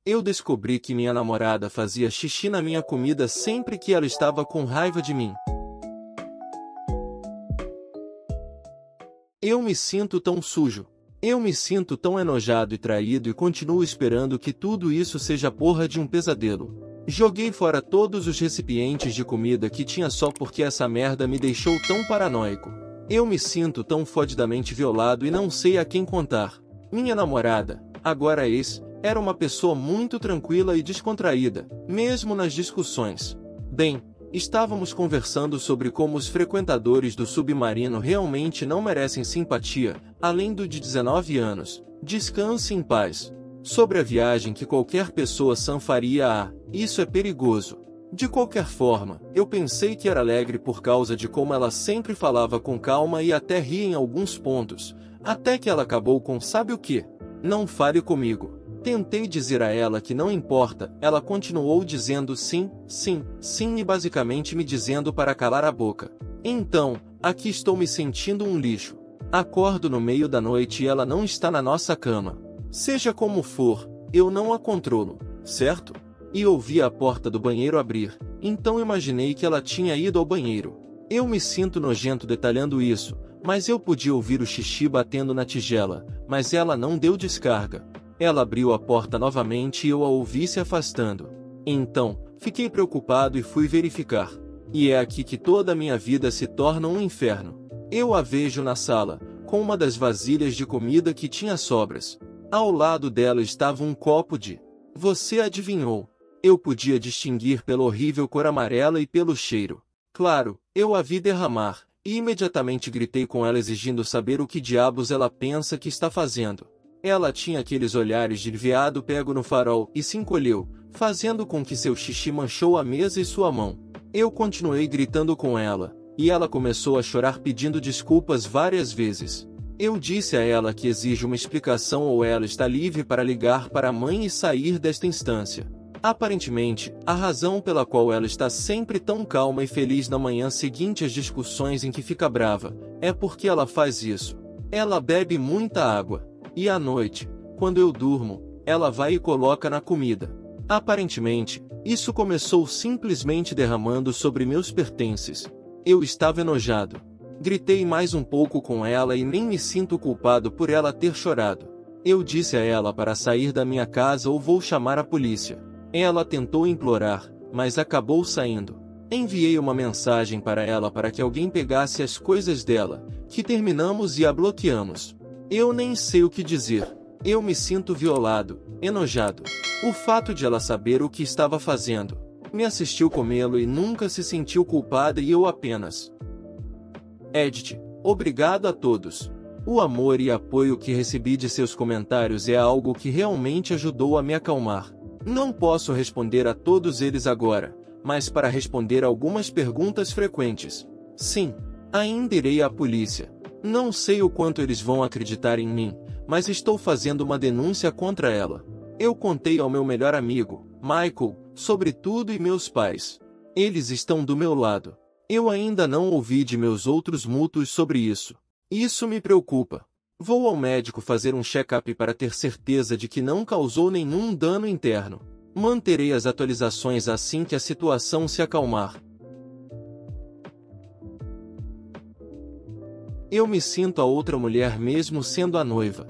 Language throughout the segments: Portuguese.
Eu descobri que minha namorada fazia xixi na minha comida sempre que ela estava com raiva de mim. Eu me sinto tão sujo. Eu me sinto tão enojado e traído e continuo esperando que tudo isso seja porra de um pesadelo. Joguei fora todos os recipientes de comida que tinha só porque essa merda me deixou tão paranoico. Eu me sinto tão fodidamente violado e não sei a quem contar. Minha namorada, agora ex, era uma pessoa muito tranquila e descontraída, mesmo nas discussões. Bem, estávamos conversando sobre como os frequentadores do submarino realmente não merecem simpatia, além do de 19 anos. Descanse em paz. Sobre a viagem que qualquer pessoa sã faria isso é perigoso. De qualquer forma, eu pensei que era alegre por causa de como ela sempre falava com calma e até ria em alguns pontos, até que ela acabou com sabe o que? Não fale comigo. Tentei dizer a ela que não importa, ela continuou dizendo sim, sim, sim e basicamente me dizendo para calar a boca. Então, aqui estou me sentindo um lixo. Acordo no meio da noite e ela não está na nossa cama. Seja como for, eu não a controlo, certo? E ouvi a porta do banheiro abrir, então imaginei que ela tinha ido ao banheiro. Eu me sinto nojento detalhando isso, mas eu podia ouvir o xixi batendo na tigela, mas ela não deu descarga. Ela abriu a porta novamente e eu a ouvi se afastando. Então, fiquei preocupado e fui verificar. E é aqui que toda a minha vida se torna um inferno. Eu a vejo na sala, com uma das vasilhas de comida que tinha sobras. Ao lado dela estava um copo de... Você adivinhou? Eu podia distinguir pela horrível cor amarela e pelo cheiro. Claro, eu a vi derramar, e imediatamente gritei com ela exigindo saber o que diabos ela pensa que está fazendo. Ela tinha aqueles olhares de veado pego no farol e se encolheu, fazendo com que seu xixi manchou a mesa e sua mão. Eu continuei gritando com ela, e ela começou a chorar pedindo desculpas várias vezes. Eu disse a ela que exige uma explicação ou ela está livre para ligar para a mãe e sair desta instância. Aparentemente, a razão pela qual ela está sempre tão calma e feliz na manhã seguinte às discussões em que fica brava, é porque ela faz isso. Ela bebe muita água. E à noite, quando eu durmo, ela vai e coloca na comida. Aparentemente, isso começou simplesmente derramando sobre meus pertences. Eu estava enojado. Gritei mais um pouco com ela e nem me sinto culpado por ela ter chorado. Eu disse a ela para sair da minha casa ou vou chamar a polícia. Ela tentou implorar, mas acabou saindo. Enviei uma mensagem para ela para que alguém pegasse as coisas dela, que terminamos e a bloqueamos. Eu nem sei o que dizer. Eu me sinto violado, enojado. O fato de ela saber o que estava fazendo, me assistiu comê-lo e nunca se sentiu culpada e eu apenas. Edit, obrigado a todos. O amor e apoio que recebi de seus comentários é algo que realmente ajudou a me acalmar. Não posso responder a todos eles agora, mas para responder algumas perguntas frequentes. Sim, ainda irei à polícia. Não sei o quanto eles vão acreditar em mim, mas estou fazendo uma denúncia contra ela. Eu contei ao meu melhor amigo, Michael, sobre tudo e meus pais. Eles estão do meu lado. Eu ainda não ouvi de meus outros mútuos sobre isso. Isso me preocupa. Vou ao médico fazer um check-up para ter certeza de que não causou nenhum dano interno. Manterei as atualizações assim que a situação se acalmar. Eu me sinto a outra mulher mesmo sendo a noiva.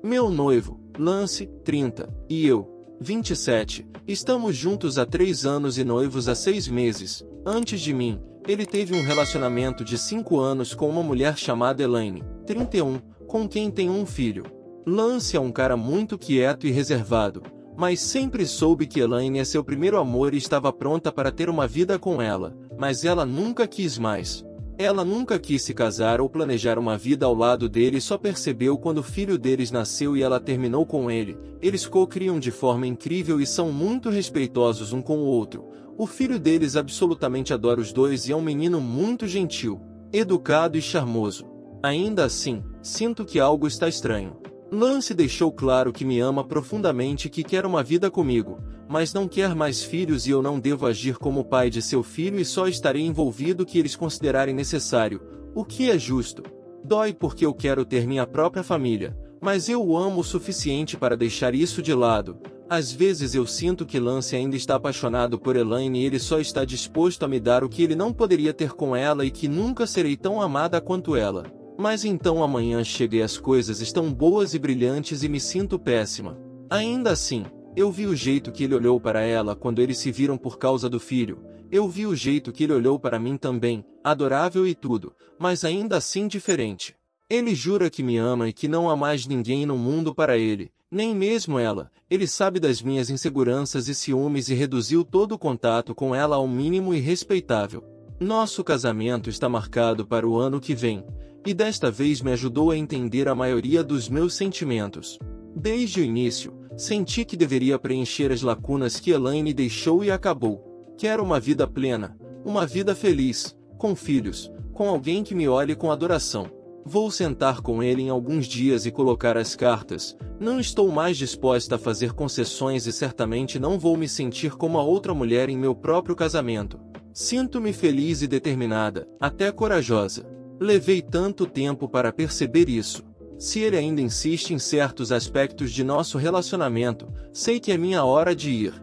Meu noivo, Lance, 30, e eu, 27, estamos juntos há 3 anos e noivos há 6 meses. Antes de mim, ele teve um relacionamento de 5 anos com uma mulher chamada Elaine, 31, com quem tem um filho. Lance é um cara muito quieto e reservado, mas sempre soube que Elaine é seu primeiro amor e estava pronta para ter uma vida com ela, mas ela nunca quis mais. Ela nunca quis se casar ou planejar uma vida ao lado dele e só percebeu quando o filho deles nasceu e ela terminou com ele. Eles co-criam de forma incrível e são muito respeitosos um com o outro. O filho deles absolutamente adora os dois e é um menino muito gentil, educado e charmoso. Ainda assim, sinto que algo está estranho. Lance deixou claro que me ama profundamente e que quer uma vida comigo, mas não quer mais filhos e eu não devo agir como pai de seu filho e só estarei envolvido que eles considerarem necessário, o que é justo. Dói porque eu quero ter minha própria família, mas eu o amo o suficiente para deixar isso de lado, Às vezes eu sinto que Lance ainda está apaixonado por Elaine e ele só está disposto a me dar o que ele não poderia ter com ela e que nunca serei tão amada quanto ela. Mas então amanhã chega e as coisas estão boas e brilhantes e me sinto péssima. Ainda assim, eu vi o jeito que ele olhou para ela quando eles se viram por causa do filho. Eu vi o jeito que ele olhou para mim também, adorável e tudo, mas ainda assim diferente. Ele jura que me ama e que não há mais ninguém no mundo para ele, nem mesmo ela. Ele sabe das minhas inseguranças e ciúmes e reduziu todo o contato com ela ao mínimo e respeitável. Nosso casamento está marcado para o ano que vem, e desta vez me ajudou a entender a maioria dos meus sentimentos. Desde o início, senti que deveria preencher as lacunas que Elaine deixou e acabou. Quero uma vida plena, uma vida feliz, com filhos, com alguém que me olhe com adoração. Vou sentar com ele em alguns dias e colocar as cartas. Não estou mais disposta a fazer concessões e certamente não vou me sentir como a outra mulher em meu próprio casamento. Sinto-me feliz e determinada, até corajosa. Levei tanto tempo para perceber isso. Se ele ainda insiste em certos aspectos de nosso relacionamento, sei que é minha hora de ir.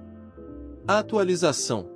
Atualização.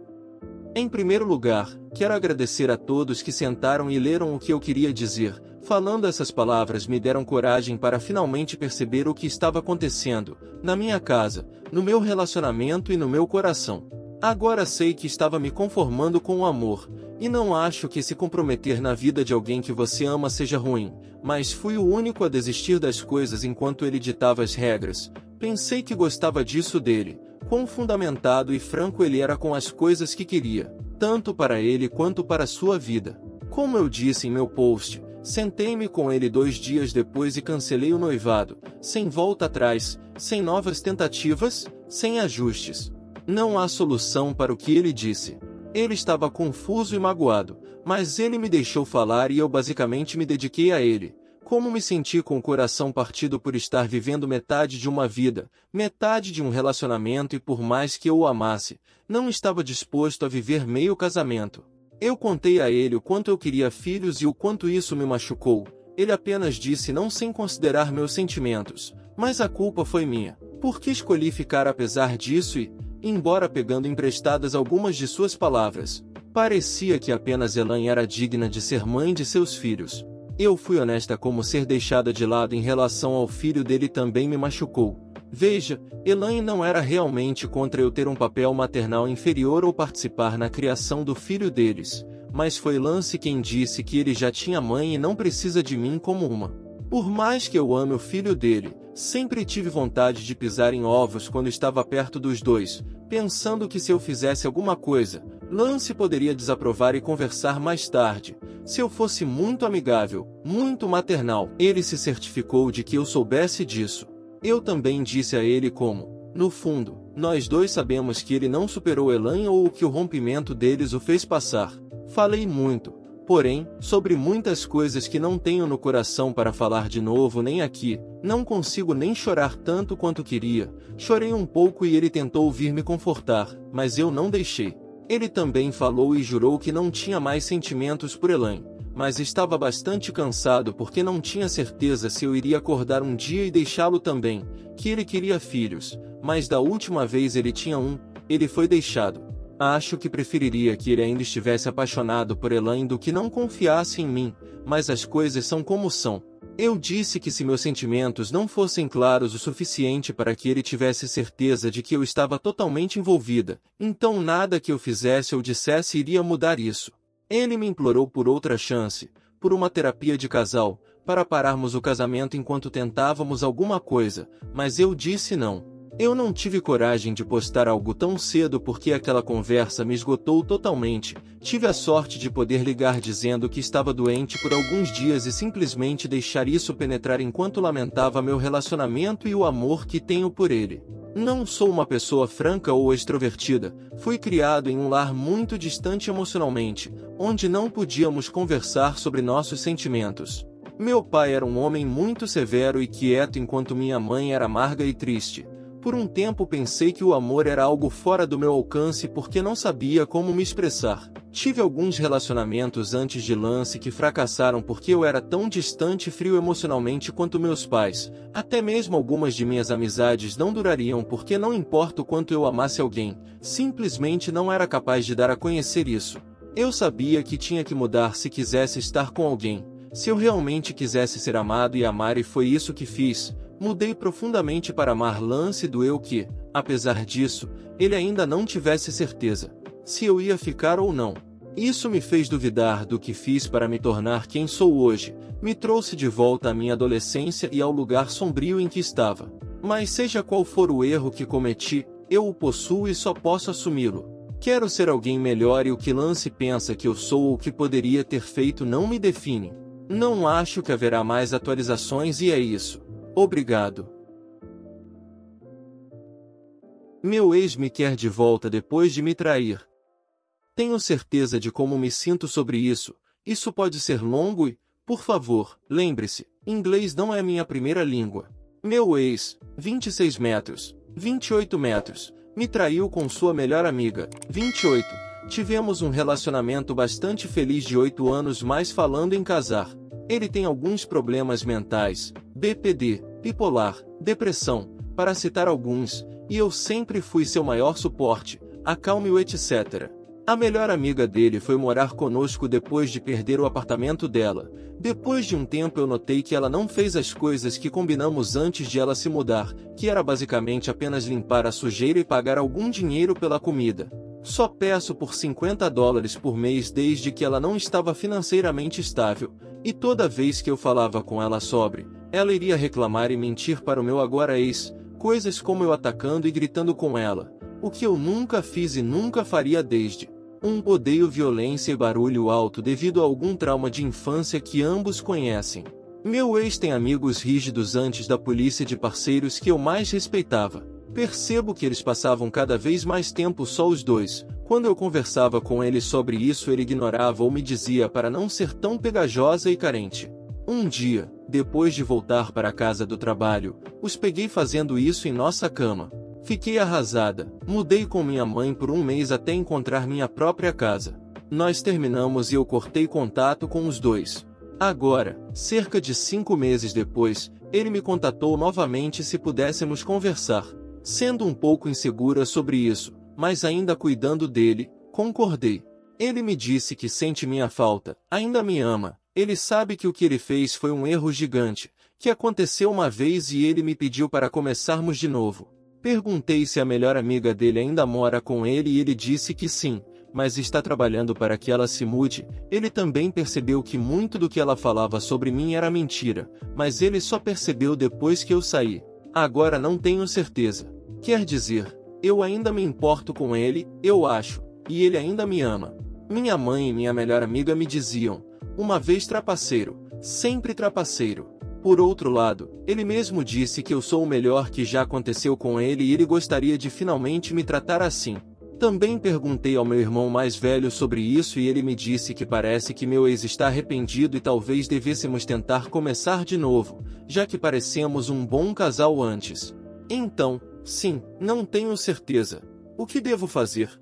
Em primeiro lugar, quero agradecer a todos que sentaram e leram o que eu queria dizer. Falando essas palavras me deram coragem para finalmente perceber o que estava acontecendo, na minha casa, no meu relacionamento e no meu coração. Agora sei que estava me conformando com o amor, e não acho que se comprometer na vida de alguém que você ama seja ruim, mas fui o único a desistir das coisas enquanto ele ditava as regras. Pensei que gostava disso dele, quão fundamentado e franco ele era com as coisas que queria, tanto para ele quanto para sua vida. Como eu disse em meu post, sentei-me com ele 2 dias depois e cancelei o noivado, sem volta atrás, sem novas tentativas, sem ajustes. Não há solução para o que ele disse. Ele estava confuso e magoado, mas ele me deixou falar e eu basicamente me dediquei a ele. Como me senti com o coração partido por estar vivendo metade de uma vida, metade de um relacionamento e por mais que eu o amasse, não estava disposto a viver meio casamento. Eu contei a ele o quanto eu queria filhos e o quanto isso me machucou. Ele apenas disse não sem considerar meus sentimentos, mas a culpa foi minha. Por que escolhi ficar apesar disso e, embora pegando emprestadas algumas de suas palavras, parecia que apenas Elaine era digna de ser mãe de seus filhos. Eu fui honesta como ser deixada de lado em relação ao filho dele também me machucou. Veja, Elaine não era realmente contra eu ter um papel maternal inferior ou participar na criação do filho deles, mas foi Lance quem disse que ele já tinha mãe e não precisa de mim como uma. Por mais que eu ame o filho dele, sempre tive vontade de pisar em ovos quando estava perto dos dois, pensando que se eu fizesse alguma coisa, Lance poderia desaprovar e conversar mais tarde. Se eu fosse muito amigável, muito maternal, ele se certificou de que eu soubesse disso. Eu também disse a ele como, no fundo, nós dois sabemos que ele não superou Elaine ou que o rompimento deles o fez passar. Falei muito, porém, sobre muitas coisas que não tenho no coração para falar de novo nem aqui. Não consigo nem chorar tanto quanto queria. Chorei um pouco e ele tentou vir me confortar, mas eu não deixei. Ele também falou e jurou que não tinha mais sentimentos por Elaine, mas estava bastante cansado porque não tinha certeza se eu iria acordar um dia e deixá-lo também, que ele queria filhos, mas da última vez ele tinha um, ele foi deixado. Acho que preferiria que ele ainda estivesse apaixonado por Elaine do que não confiasse em mim, mas as coisas são como são. Eu disse que se meus sentimentos não fossem claros o suficiente para que ele tivesse certeza de que eu estava totalmente envolvida, então nada que eu fizesse ou dissesse iria mudar isso. Ele me implorou por outra chance, por uma terapia de casal, para pararmos o casamento enquanto tentávamos alguma coisa, mas eu disse não. Eu não tive coragem de postar algo tão cedo porque aquela conversa me esgotou totalmente. Tive a sorte de poder ligar dizendo que estava doente por alguns dias e simplesmente deixar isso penetrar enquanto lamentava meu relacionamento e o amor que tenho por ele. Não sou uma pessoa franca ou extrovertida, fui criado em um lar muito distante emocionalmente, onde não podíamos conversar sobre nossos sentimentos. Meu pai era um homem muito severo e quieto enquanto minha mãe era amarga e triste. Por um tempo pensei que o amor era algo fora do meu alcance porque não sabia como me expressar. Tive alguns relacionamentos antes de Lance que fracassaram porque eu era tão distante e frio emocionalmente quanto meus pais. Até mesmo algumas de minhas amizades não durariam porque não importa o quanto eu amasse alguém, simplesmente não era capaz de dar a conhecer isso. Eu sabia que tinha que mudar se quisesse estar com alguém. Se eu realmente quisesse ser amado e amar, e foi isso que fiz, mudei profundamente para amar Lance. Doeu que, apesar disso, ele ainda não tivesse certeza se eu ia ficar ou não. Isso me fez duvidar do que fiz para me tornar quem sou hoje, me trouxe de volta à minha adolescência e ao lugar sombrio em que estava. Mas seja qual for o erro que cometi, eu o possuo e só posso assumi-lo. Quero ser alguém melhor e o que Lance pensa que eu sou ou que poderia ter feito não me define. Não acho que haverá mais atualizações e é isso. Obrigado. Meu ex me quer de volta depois de me trair. Tenho certeza de como me sinto sobre isso. Isso pode ser longo e, por favor, lembre-se, inglês não é minha primeira língua. Meu ex, 26 metros, 28 metros, me traiu com sua melhor amiga, 28. Tivemos um relacionamento bastante feliz de 8 anos, mas falando em casar. Ele tem alguns problemas mentais, BPD, bipolar, depressão, para citar alguns, e eu sempre fui seu maior suporte, acalme-o, etc. A melhor amiga dele foi morar conosco depois de perder o apartamento dela. Depois de um tempo eu notei que ela não fez as coisas que combinamos antes de ela se mudar, que era basicamente apenas limpar a sujeira e pagar algum dinheiro pela comida. Só peço por $50 por mês desde que ela não estava financeiramente estável, e toda vez que eu falava com ela sobre, ela iria reclamar e mentir para o meu agora ex, coisas como eu atacando e gritando com ela, o que eu nunca fiz e nunca faria desde. Odeio violência e barulho alto devido a algum trauma de infância que ambos conhecem. Meu ex tem amigos rígidos antes da polícia de parceiros que eu mais respeitava. Percebo que eles passavam cada vez mais tempo só os dois. Quando eu conversava com ele sobre isso, ele ignorava ou me dizia para não ser tão pegajosa e carente. Um dia, depois de voltar para a casa do trabalho, os peguei fazendo isso em nossa cama. Fiquei arrasada. Mudei com minha mãe por um mês até encontrar minha própria casa. Nós terminamos e eu cortei contato com os dois. Agora, cerca de 5 meses depois, ele me contatou novamente se pudéssemos conversar. Sendo um pouco insegura sobre isso, mas ainda cuidando dele, concordei. Ele me disse que sente minha falta, ainda me ama. Ele sabe que o que ele fez foi um erro gigante, que aconteceu uma vez e ele me pediu para começarmos de novo. Perguntei se a melhor amiga dele ainda mora com ele e ele disse que sim, mas está trabalhando para que ela se mude. Ele também percebeu que muito do que ela falava sobre mim era mentira, mas ele só percebeu depois que eu saí. Agora não tenho certeza. Quer dizer, eu ainda me importo com ele, eu acho, e ele ainda me ama. Minha mãe e minha melhor amiga me diziam, uma vez trapaceiro, sempre trapaceiro. Por outro lado, ele mesmo disse que eu sou o melhor que já aconteceu com ele e ele gostaria de finalmente me tratar assim. Também perguntei ao meu irmão mais velho sobre isso e ele me disse que parece que meu ex está arrependido e talvez devêssemos tentar começar de novo, já que parecemos um bom casal antes. Então, sim, não tenho certeza. O que devo fazer?